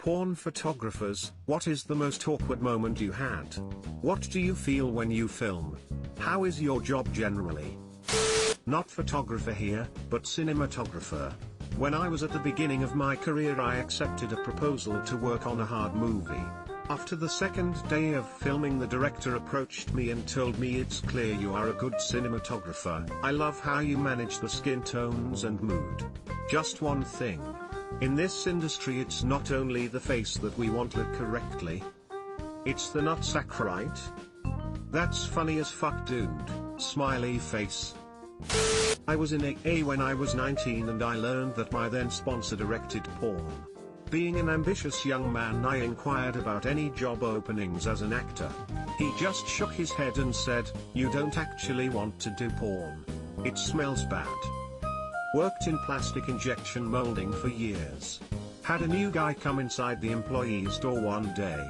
porn photographers, what is the most awkward moment you had? What do you feel when you film? How is your job generally? Not photographer here, but cinematographer. When I was at the beginning of my career, I accepted a proposal to work on a hard movie. After the second day of filming, the director approached me and told me, "It's clear you are a good cinematographer. I love how you manage the skin tones and mood. Just one thing. In this industry, it's not only the face that we want lit correctly. It's the nutsack, right?" That's funny as fuck, dude. Smiley face. I was in AA when I was 19 and I learned that my then sponsor directed porn. Being an ambitious young man, I inquired about any job openings as an actor. He just shook his head and said, "You don't actually want to do porn. It smells bad." Worked in plastic injection molding for years. Had a new guy come inside the employee's door one day.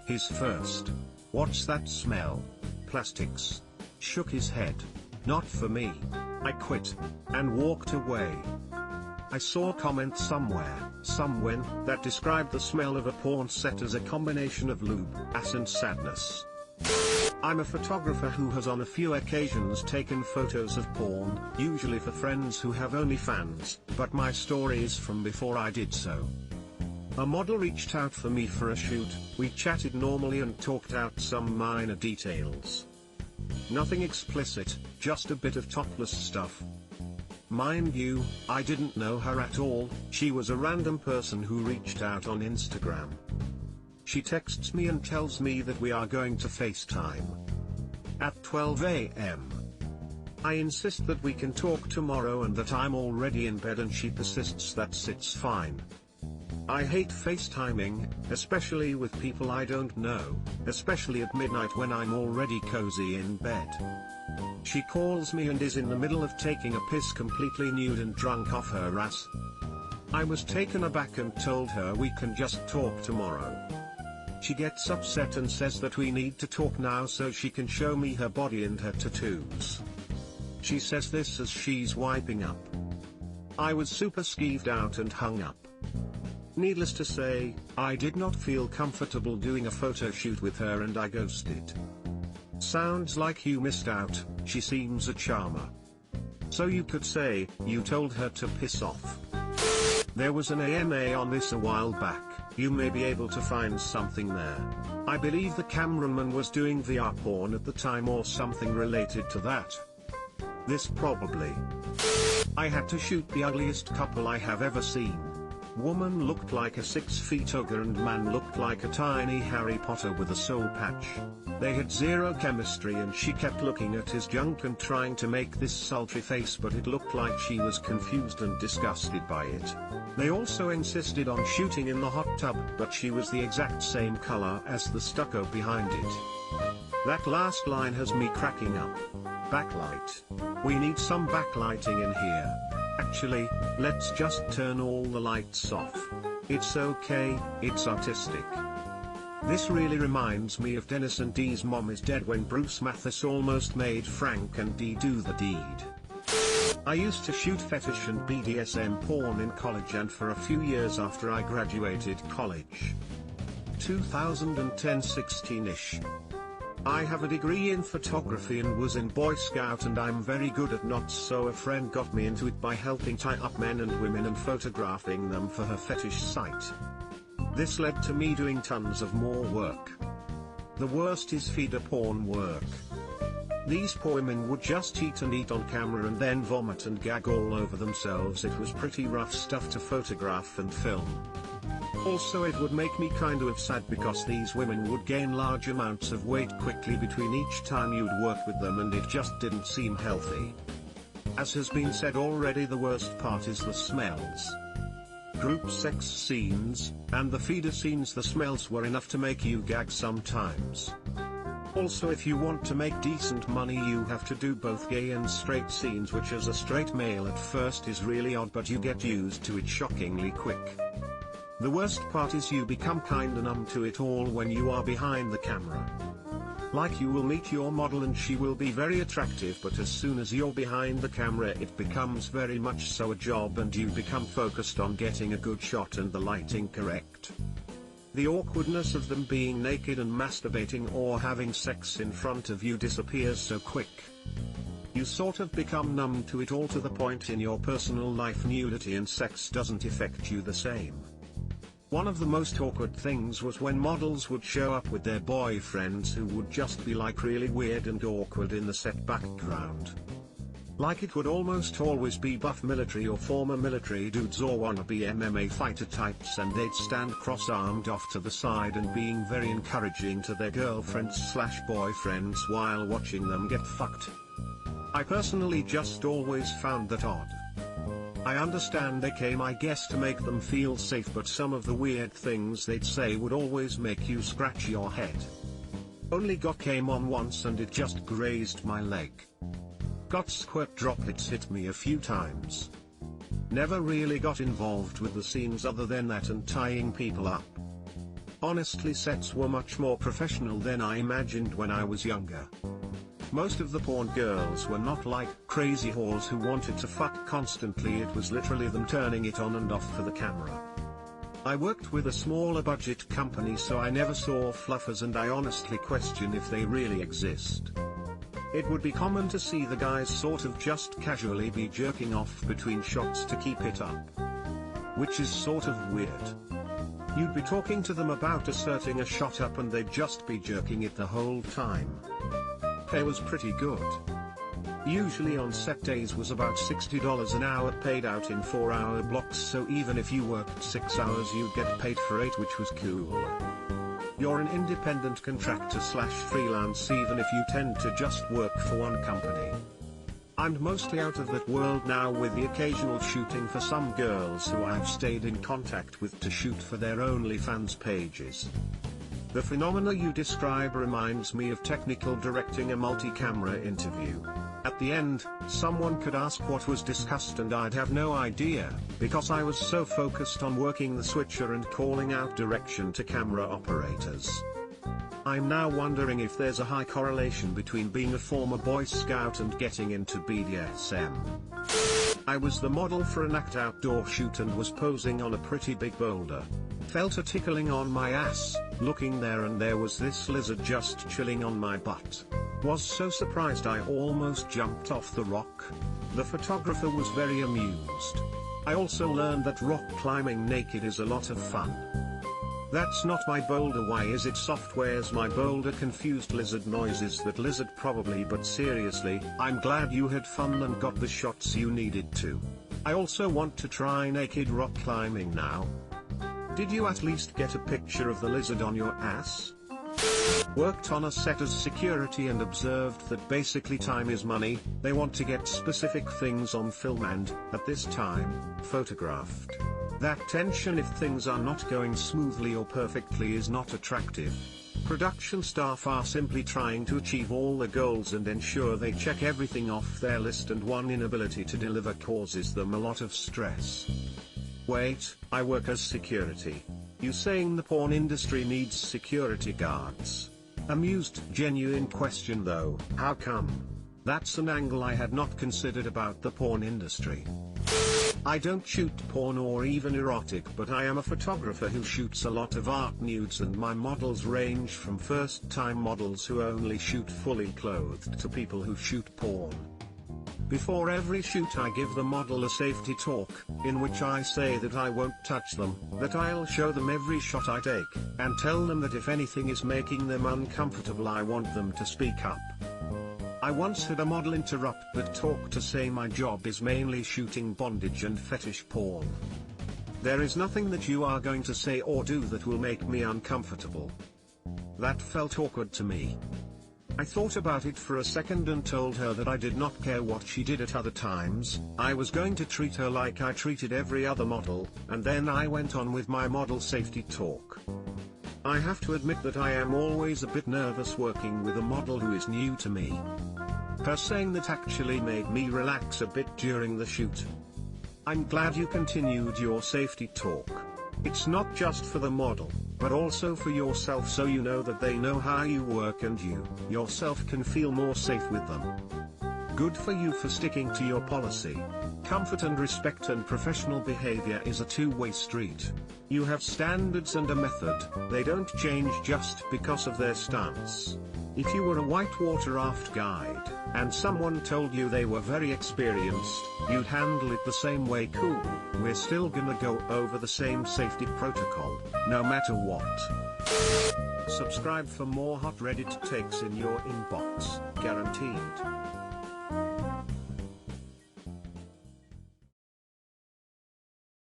His first, "What's that smell? Plastics." Shook his head. "Not for me." I quit, and walked away. I saw a comment somewhere, that described the smell of a porn set as a combination of lube, ass and sadness. I'm a photographer who has on a few occasions taken photos of porn, usually for friends who have OnlyFans, but my story is from before I did so. A model reached out for me for a shoot, we chatted normally and talked out some minor details. Nothing explicit, just a bit of topless stuff. Mind you, I didn't know her at all, she was a random person who reached out on Instagram. She texts me and tells me that we are going to FaceTime at 12 AM. I insist that we can talk tomorrow and that I'm already in bed, and she persists that it's fine. I hate FaceTiming, especially with people I don't know, especially at midnight when I'm already cozy in bed. She calls me and is in the middle of taking a piss completely nude and drunk off her ass. I was taken aback and told her we can just talk tomorrow. She gets upset and says that we need to talk now so she can show me her body and her tattoos. She says this as she's wiping up. I was super skeeved out and hung up. Needless to say, I did not feel comfortable doing a photo shoot with her and I ghosted. Sounds like you missed out, she seems a charmer. So you could say, you told her to piss off. There was an AMA on this a while back, you may be able to find something there. I believe the cameraman was doing VR porn at the time or something related to that. This probably. I had to shoot the ugliest couple I have ever seen. Woman looked like a 6-foot ogre and man looked like a tiny Harry Potter with a soul patch. They had zero chemistry and she kept looking at his junk and trying to make this sultry face, but it looked like she was confused and disgusted by it. They also insisted on shooting in the hot tub, but she was the exact same color as the stucco behind it. That last line has me cracking up. Backlight. We need some backlighting in here. Actually, let's just turn all the lights off. It's okay, it's artistic. This really reminds me of Dennis and Dee's Mom is Dead when Bruce Mathis almost made Frank and Dee do the deed. I used to shoot fetish and BDSM porn in college and for a few years after I graduated college. 2010-16ish. I have a degree in photography and was in Boy Scout and I'm very good at knots, so a friend got me into it by helping tie up men and women and photographing them for her fetish site. This led to me doing tons of more work. The worst is feeder porn work. These poor women would just eat and eat on camera and then vomit and gag all over themselves. It was pretty rough stuff to photograph and film. Also, it would make me kind of sad because these women would gain large amounts of weight quickly between each time you'd work with them and it just didn't seem healthy. As has been said already, the worst part is the smells. Group sex scenes, and the feeder scenes, the smells were enough to make you gag sometimes. Also, if you want to make decent money you have to do both gay and straight scenes, which as a straight male at first is really odd, but you get used to it shockingly quick. The worst part is you become kinda numb to it all when you are behind the camera. Like you will meet your model and she will be very attractive, but as soon as you're behind the camera it becomes very much so a job and you become focused on getting a good shot and the lighting correct. The awkwardness of them being naked and masturbating or having sex in front of you disappears so quick. You sort of become numb to it all, to the point in your personal life nudity and sex doesn't affect you the same. One of the most awkward things was when models would show up with their boyfriends who would just be like really weird and awkward in the set background. Like it would almost always be buff military or former military dudes or wannabe MMA fighter types, and they'd stand cross-armed off to the side and being very encouraging to their girlfriends/boyfriends while watching them get fucked. I personally just always found that odd. I understand they came, I guess, to make them feel safe, but some of the weird things they'd say would always make you scratch your head. Only got came on once and it just grazed my leg. Got squirt droplets hit me a few times. Never really got involved with the scenes other than that and tying people up. Honestly, sets were much more professional than I imagined when I was younger. Most of the porn girls were not like crazy whores who wanted to fuck constantly, it was literally them turning it on and off for the camera. I worked with a smaller budget company, so I never saw fluffers, and I honestly question if they really exist. It would be common to see the guys sort of just casually be jerking off between shots to keep it up. Which is sort of weird. You'd be talking to them about asserting a shot up and they'd just be jerking it the whole time. Pay was pretty good. Usually on set days was about $60 an hour, paid out in 4-hour blocks, so even if you worked 6 hours you'd get paid for 8, which was cool. You're an independent contractor/freelance even if you tend to just work for one company. I'm mostly out of that world now, with the occasional shooting for some girls who I've stayed in contact with to shoot for their OnlyFans pages. The phenomena you describe reminds me of technical directing a multi-camera interview. At the end, someone could ask what was discussed and I'd have no idea, because I was so focused on working the switcher and calling out direction to camera operators. I'm now wondering if there's a high correlation between being a former Boy Scout and getting into BDSM. I was the model for an ACT outdoor shoot and was posing on a pretty big boulder. Felt a tickling on my ass, looking there, and there was this lizard just chilling on my butt. Was so surprised I almost jumped off the rock. The photographer was very amused. I also learned that rock climbing naked is a lot of fun. That's not my boulder. Why is it software's my boulder? Confused. Lizard noises. That lizard probably, but seriously, I'm glad you had fun and got the shots you needed to. I also want to try naked rock climbing now. Did you at least get a picture of the lizard on your ass? Worked on a set as security and observed that basically time is money. They want to get specific things on film and, at this time, photographed. That tension if things are not going smoothly or perfectly is not attractive. Production staff are simply trying to achieve all the goals and ensure they check everything off their list, and one inability to deliver causes them a lot of stress. Wait, I work as security. You saying the porn industry needs security guards? Amused. Genuine question though, how come? That's an angle I had not considered about the porn industry. I don't shoot porn or even erotic, but I am a photographer who shoots a lot of art nudes, and my models range from first-time models who only shoot fully clothed to people who shoot porn. Before every shoot I give the model a safety talk, in which I say that I won't touch them, that I'll show them every shot I take, and tell them that if anything is making them uncomfortable I want them to speak up. I once had a model interrupt that talk to say my job is mainly shooting bondage and fetish porn. There is nothing that you are going to say or do that will make me uncomfortable. That felt awkward to me. I thought about it for a second and told her that I did not care what she did at other times. I was going to treat her like I treated every other model, and then I went on with my model safety talk. I have to admit that I am always a bit nervous working with a model who is new to me. Her saying that actually made me relax a bit during the shoot. I'm glad you continued your safety talk. It's not just for the model, but also for yourself, so you know that they know how you work and you, yourself, can feel more safe with them. Good for you for sticking to your policy. Comfort and respect and professional behavior is a two-way street. You have standards and a method, they don't change just because of their stance. If you were a whitewater raft guide, and someone told you they were very experienced, you'd handle it the same way. Cool, we're still gonna go over the same safety protocol, no matter what. Subscribe for more hot Reddit takes in your inbox.